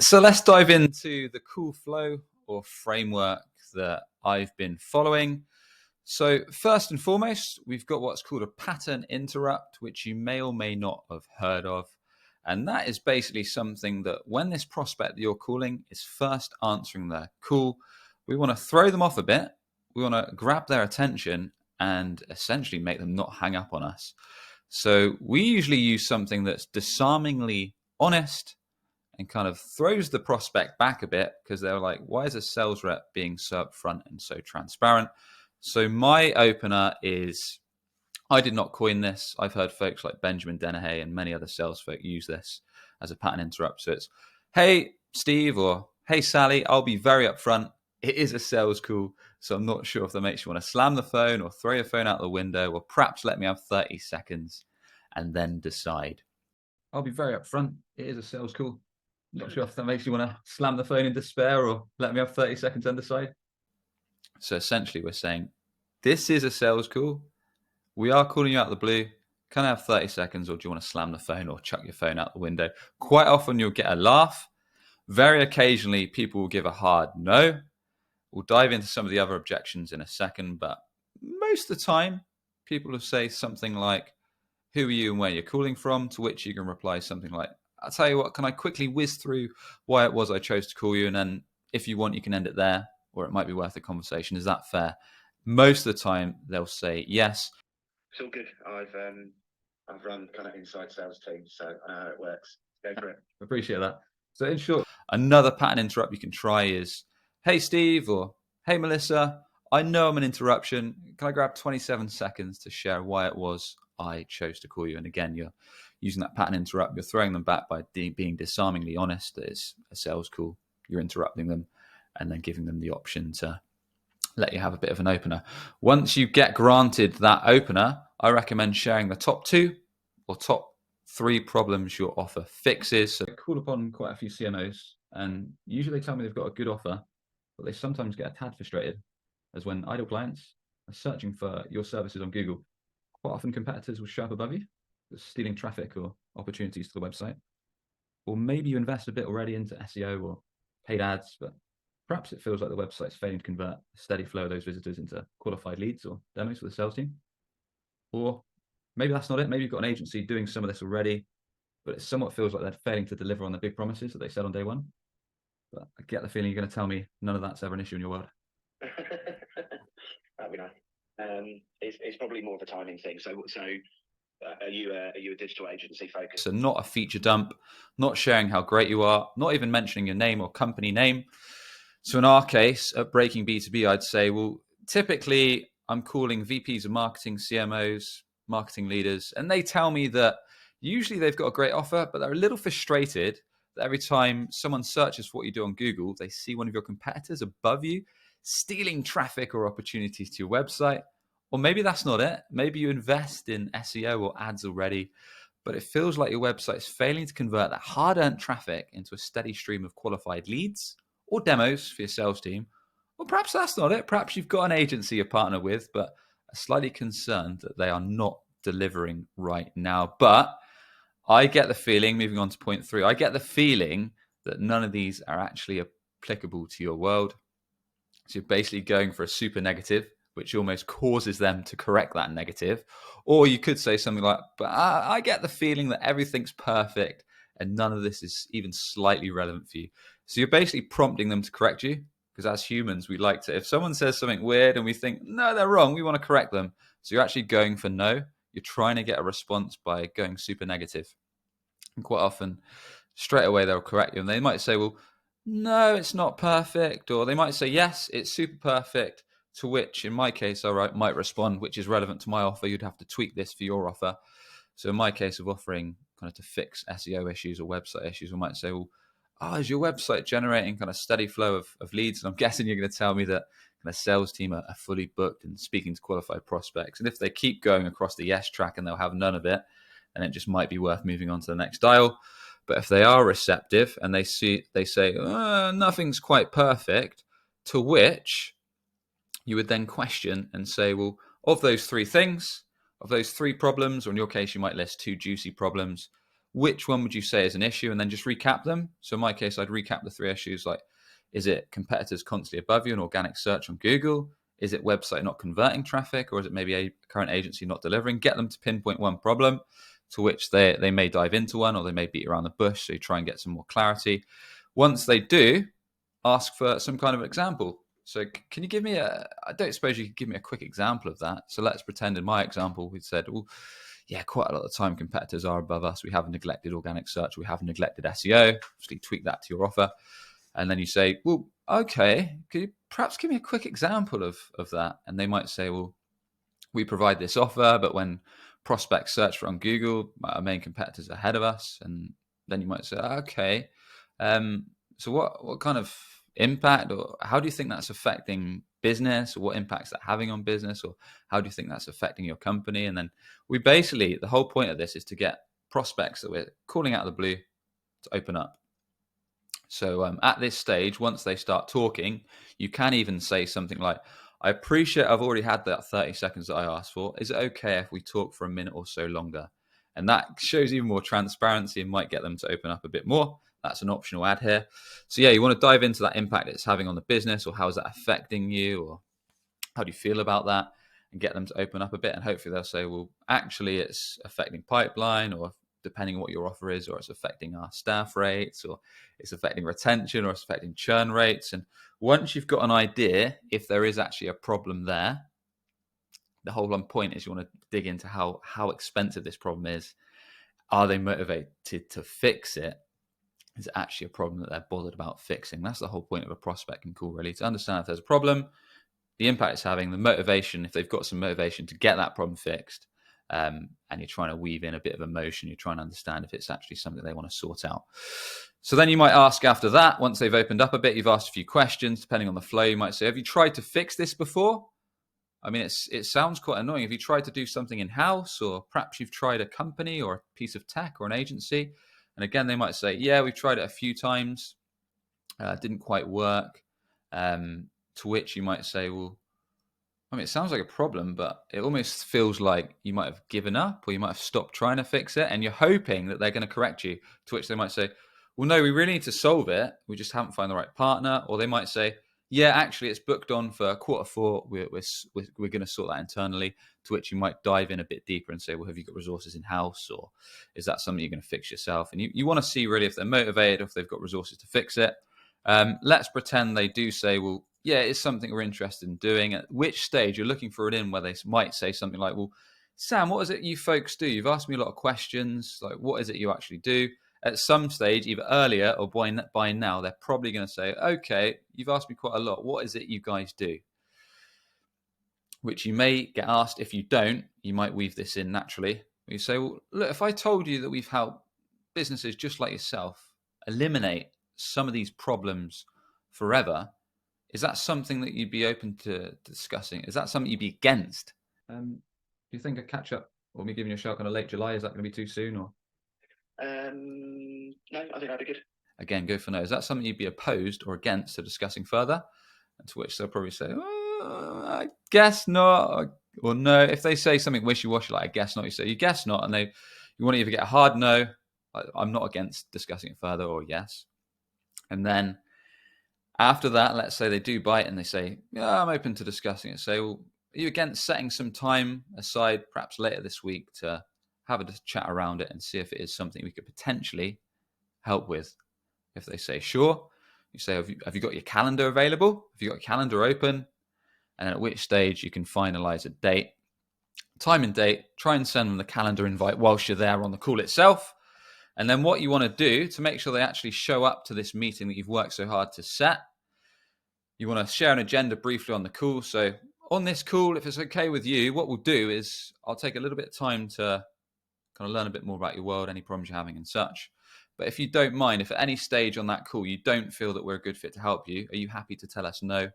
So let's dive into the cool flow or framework that I've been following. So first and foremost, we've got what's called a pattern interrupt, which you may or may not have heard of. And that is basically something that when this prospect that you're calling is first answering their call, we want to throw them off a bit. We want to grab their attention and essentially make them not hang up on us. So we usually use something that's disarmingly honest and kind of throws the prospect back a bit because they're like, why is a sales rep being so upfront and so transparent? So my opener is, I did not coin this. I've heard folks like Benjamin Dennehy and many other sales folk use this as a pattern interrupt. So it's, hey, Steve, or hey, Sally, I'll be very upfront. It is a sales call, so I'm not sure if that makes you want to slam the phone or throw your phone out the window, or perhaps let me have 30 seconds and then decide. I'll be very upfront. It is a sales call. Not sure if that makes you want to slam the phone in despair or let me have 30 seconds and decide. So essentially we're saying, this is a sales call. We are calling you out of the blue. Can I have 30 seconds, or do you want to slam the phone or chuck your phone out the window? Quite often you'll get a laugh. Very occasionally people will give a hard no. We'll dive into some of the other objections in a second, but most of the time people will say something like, who are you and where you're calling from? To which you can reply something like, I'll tell you what, can I quickly whiz through why it was I chose to call you? And then if you want, you can end it there, or it might be worth a conversation. Is that fair? Most of the time they'll say yes. It's all good. I've run kind of inside sales teams, so I know how it works. Go for it. Appreciate that. So in short, another pattern interrupt you can try is, hey, Steve, or hey, Melissa, I know I'm an interruption. Can I grab 27 seconds to share why it was I chose to call you? And again, you're using that pattern interrupt. You're throwing them back by being disarmingly honest that it's a sales call. You're interrupting them and then giving them the option to let you have a bit of an opener. Once you get granted that opener, I recommend sharing the top 2 or top 3 problems your offer fixes. So I call upon quite a few CMOs, and usually they tell me they've got a good offer, but they sometimes get a tad frustrated, as when idle clients are searching for your services on Google, quite often competitors will show up above you, stealing traffic or opportunities to the website. Or maybe you invest a bit already into SEO or paid ads, but perhaps it feels like the website's failing to convert a steady flow of those visitors into qualified leads or demos for the sales team. Or maybe that's not it. Maybe you've got an agency doing some of this already, but it somewhat feels like they're failing to deliver on the big promises that they said on day one. But I get the feeling you're going to tell me none of that's ever an issue in your world. That'd be nice. It's probably more of a timing thing. So are you a digital agency focused? So not a feature dump, not sharing how great you are, not even mentioning your name or company name. So in our case at Breaking B2B, I'd say, well, typically I'm calling VPs of marketing, CMOs, marketing leaders, and they tell me that usually they've got a great offer, but they're a little frustrated that every time someone searches for what you do on Google, they see one of your competitors above you stealing traffic or opportunities to your website. Or maybe that's not it. Maybe you invest in SEO or ads already, but it feels like your website's failing to convert that hard-earned traffic into a steady stream of qualified leads or demos for your sales team. Or perhaps that's not it. Perhaps you've got an agency you partner with, but are slightly concerned that they are not delivering right now. But I get the feeling, moving on to point 3, I get the feeling that none of these are actually applicable to your world. So you're basically going for a super negative, which almost causes them to correct that negative. Or you could say something like, but I get the feeling that everything's perfect and none of this is even slightly relevant for you. So you're basically prompting them to correct you, because as humans, we like to, if someone says something weird and we think, no, they're wrong, we want to correct them. So you're actually going for no. You're trying to get a response by going super negative. And quite often, straight away, they'll correct you. And they might say, well, no, it's not perfect. Or they might say, yes, it's super perfect. To which, in my case, I might respond, which is relevant to my offer. You'd have to tweak this for your offer. So in my case of offering kind of to fix SEO issues or website issues, I might say, well, is your website generating kind of steady flow of leads? And I'm guessing you're going to tell me that kind of sales team are fully booked and speaking to qualified prospects. And if they keep going across the yes track and they'll have none of it, then it just might be worth moving on to the next dial. But if they are receptive and they say, nothing's quite perfect, to which you would then question and say, well, of those 3 things, of those 3 problems, or in your case, you might list 2 juicy problems, which one would you say is an issue, and then just recap them. So in my case, I'd recap the 3 issues, like, is it competitors constantly above you in organic search on Google? Is it website not converting traffic? Or is it maybe a current agency not delivering? Get them to pinpoint one problem, to which they may dive into one, or they may beat around the bush, so you try and get some more clarity. Once they do, ask for some kind of example. So can you give me I don't suppose you could give me a quick example of that. So let's pretend in my example, we said, well, yeah, quite a lot of the time competitors are above us. We have neglected organic search. We have neglected SEO. Obviously tweak that to your offer. And then you say, well, okay, could you perhaps give me a quick example of that? And they might say, well, we provide this offer, but when prospects search for on Google, our main competitors are ahead of us. And then you might say, okay, so what kind of impact, or how do you think that's affecting business, or what impact's that having on business, or how do you think that's affecting your company? And then we basically, the whole point of this is to get prospects that we're calling out of the blue to open up. So at this stage, once they start talking, you can even say something like, I appreciate I've already had that 30 seconds that I asked for. Is it okay if we talk for a minute or so longer? And that shows even more transparency and might get them to open up a bit more. That's an optional ad here. So yeah, you want to dive into that impact it's having on the business, or how is that affecting you, or how do you feel about that, and get them to open up a bit. And hopefully they'll say, well, actually it's affecting pipeline, or depending on what your offer is, or it's affecting our staff rates, or it's affecting retention, or it's affecting churn rates. And once you've got an idea if there is actually a problem there, the whole point is you want to dig into how expensive this problem is. Are they motivated to fix it? Is it actually a problem that they're bothered about fixing? That's the whole point of a prospecting call, really, to understand if there's a problem, the impact it's having, the motivation, if they've got some motivation to get that problem fixed, and you're trying to weave in a bit of emotion. You're trying to understand if it's actually something they want to sort out. So then you might ask after that, once they've opened up a bit, you've asked a few questions, depending on the flow, you might say, have you tried to fix this before? I mean, it sounds quite annoying. Have you tried to do something in-house, or perhaps you've tried a company or a piece of tech or an agency? And again, they might say, yeah, we've tried it a few times. Didn't quite work. To which you might say, well, I mean, it sounds like a problem, but it almost feels like you might have given up, or you might have stopped trying to fix it, and you're hoping that they're going to correct you. To which they might say, well, no, we really need to solve it. We just haven't found the right partner. Or they might say, yeah, actually, it's booked on for Q4. We're going to sort that internally. To which you might dive in a bit deeper and say, well, have you got resources in-house, or is that something you're going to fix yourself? And you want to see really if they're motivated, or if they've got resources to fix it. Let's pretend they do say, well, yeah, it's something we're interested in doing. At which stage you're looking for it in, where they might say something like, well, Sam, what is it you folks do? You've asked me a lot of questions. Like, what is it you actually do? At some stage, either earlier or by now, they're probably going to say, okay, you've asked me quite a lot. What is it you guys do? Which you may get asked. If you don't, you might weave this in naturally. You say, well, look, if I told you that we've helped businesses just like yourself eliminate some of these problems forever, is that something that you'd be open to discussing? Is that something you'd be against? Do you think a catch up, or me giving you a shout kind of late July, is that going to be too soon? Or no, I think that'd be good. Again, go for no. Is that something you'd be opposed or against to discussing further? And to which they'll probably say, I guess not, or no. If they say something wishy-washy like I guess not, you say you guess not, and you want to either get a hard no, I'm not against discussing it further, or yes. And then after that, let's say they do bite and they say, yeah, I'm open to discussing it. Say, well, are you against setting some time aside, perhaps later this week, to have a chat around it and see if it is something we could potentially help with? If they say, sure, you say, have you got your calendar available? Have you got your calendar open? And at which stage you can finalize a date, time and date, try and send them the calendar invite whilst you're there on the call itself. And then what you want to do to make sure they actually show up to this meeting that you've worked so hard to set, you want to share an agenda briefly on the call. So on this call, if it's okay with you, what we'll do is I'll take a little bit of time to kind of learn a bit more about your world, any problems you're having and such. But if you don't mind, if at any stage on that call you don't feel that we're a good fit to help you, are you happy to tell us no?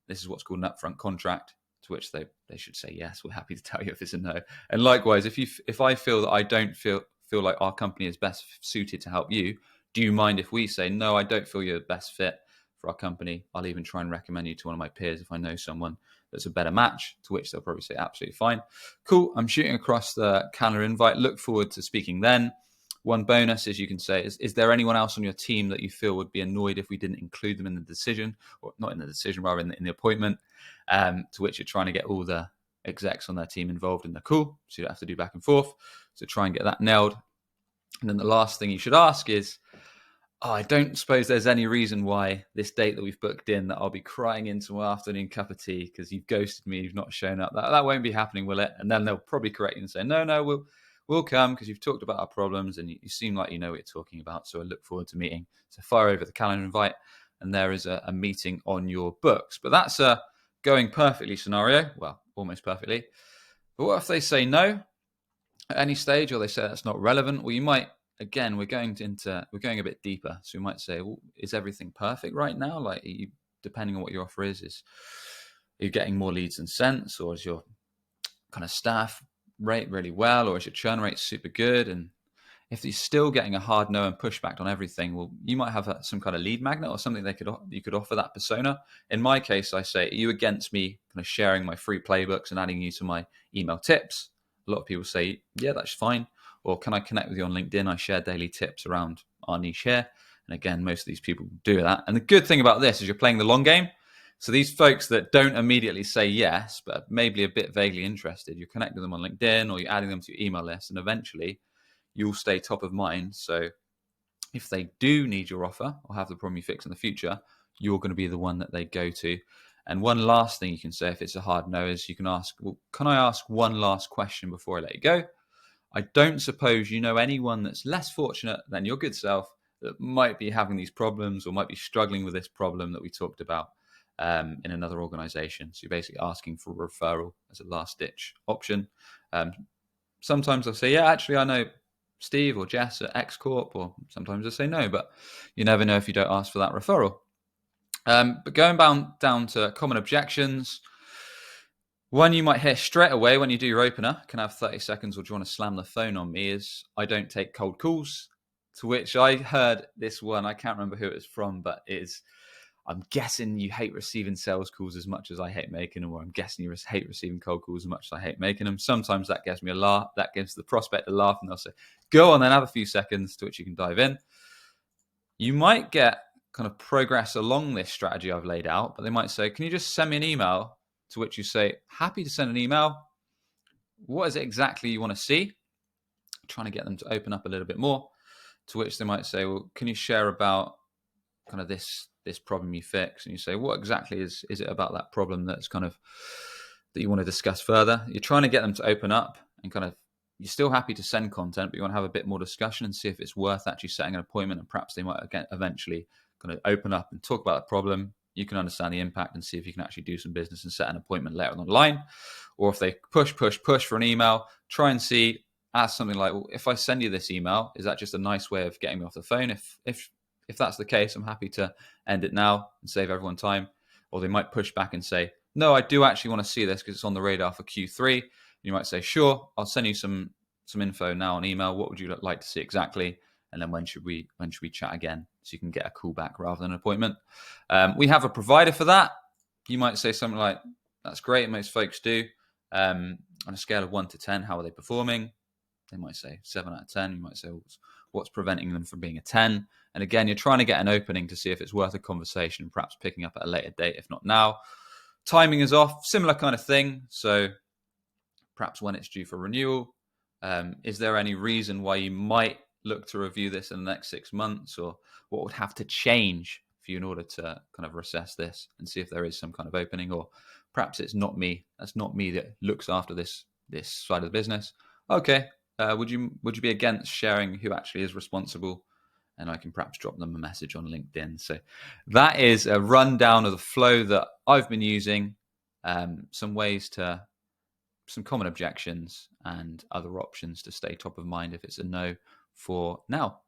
This is what's called an upfront contract, to which they should say yes, we're happy to tell you if it's a no. And likewise, if I feel that I don't feel like our company is best suited to help you, do you mind if we say, no, I don't feel you're the best fit for our company? I'll even try and recommend you to one of my peers if I know someone that's a better match, to which they'll probably say absolutely fine. Cool, I'm shooting across the calendar invite. Look forward to speaking then. One bonus is you can say, is there anyone else on your team that you feel would be annoyed if we didn't include them in the decision, or not in the decision, rather in the appointment, to which you're trying to get all the execs on their team involved in the call, so you don't have to do back and forth. So try and get that nailed. And then the last thing you should ask is, I don't suppose there's any reason why this date that we've booked in that I'll be crying into my afternoon cup of tea because you've ghosted me, you've not shown up. That won't be happening, will it? And then they'll probably correct you and say, no, we'll come because you've talked about our problems and you seem like you know what you're talking about. So I look forward to meeting. So fire over the calendar invite and there is a meeting on your books. But that's a going perfectly scenario. Well, almost perfectly. But what if they say no at any stage, or they say that's not relevant? Well, you might, again, we're going a bit deeper. So we might say, well, is everything perfect right now? Like, depending on what your offer is are you getting more leads than sents, or is your kind of staff rate really well, or is your churn rate super good? And if you're still getting a hard no and pushback on everything, well, you might have some kind of lead magnet or something you could offer that persona. In my case, I say, are you against me kind of sharing my free playbooks and adding you to my email tips? A lot of people say, yeah, that's fine. Or can I connect with you on LinkedIn? I share daily tips around our niche here. And again, most of these people do that. And the good thing about this is you're playing the long game. So these folks that don't immediately say yes, but maybe a bit vaguely interested, you're connecting them on LinkedIn or you're adding them to your email list, and eventually you'll stay top of mind. So if they do need your offer or have the problem you fix in the future, you're going to be the one that they go to. And one last thing you can say if it's a hard no is you can ask, well, can I ask one last question before I let you go? I don't suppose you know anyone that's less fortunate than your good self that might be having these problems or might be struggling with this problem that we talked about in another organization. So you're basically asking for a referral as a last ditch option. Sometimes I'll say, yeah, actually, I know Steve or Jess at X Corp, or sometimes I say no, but you never know if you don't ask for that referral. But going down to common objections, one you might hear straight away when you do your opener, can I have 30 seconds or do you want to slam the phone on me, is I don't take cold calls. To which I heard this one, I can't remember who it was from, but I'm guessing you hate receiving sales calls as much as I hate making them, or I'm guessing you hate receiving cold calls as much as I hate making them. Sometimes that gives me a laugh, that gives the prospect a laugh, and they'll say, go on then, have a few seconds, to which you can dive in. You might get kind of progress along this strategy I've laid out, but they might say, can you just send me an email? To which you say, happy to send an email. What is it exactly you want to see? Trying to get them to open up a little bit more. To which they might say, well, can you share about kind of this problem you fix? And you say, what exactly is it about that problem that's kind of that you want to discuss further? You're trying to get them to open up and kind of, you're still happy to send content, but you want to have a bit more discussion and see if it's worth actually setting an appointment, and perhaps they might eventually kind of open up and talk about the problem. You can understand the impact and see if you can actually do some business and set an appointment later on the line. Or if they push for an email, try and see, ask something like, well, if I send you this email, is that just a nice way of getting me off the phone? If that's the case, I'm happy to end it now and save everyone time. Or they might push back and say, no, I do actually want to see this because it's on the radar for Q3. You might say, sure, I'll send you some info now on email. What would you like to see exactly? And then when should we chat again? So you can get a call back rather than an appointment. We have a provider for that. You might say something like, that's great, most folks do. On a scale of 1 to 10, how are they performing? They might say 7 out of 10. You might say, what's preventing them from being a 10? And again, you're trying to get an opening to see if it's worth a conversation, perhaps picking up at a later date, if not now. Timing is off, similar kind of thing. So perhaps when it's due for renewal, is there any reason why you might look to review this in the next 6 months, or what would have to change for you in order to kind of assess this and see if there is some kind of opening? Or perhaps it's not me. That's not me that looks after this side of the business. Okay. Would you be against sharing who actually is responsible? And I can perhaps drop them a message on LinkedIn. So that is a rundown of the flow that I've been using, some common objections and other options to stay top of mind if it's a no for now.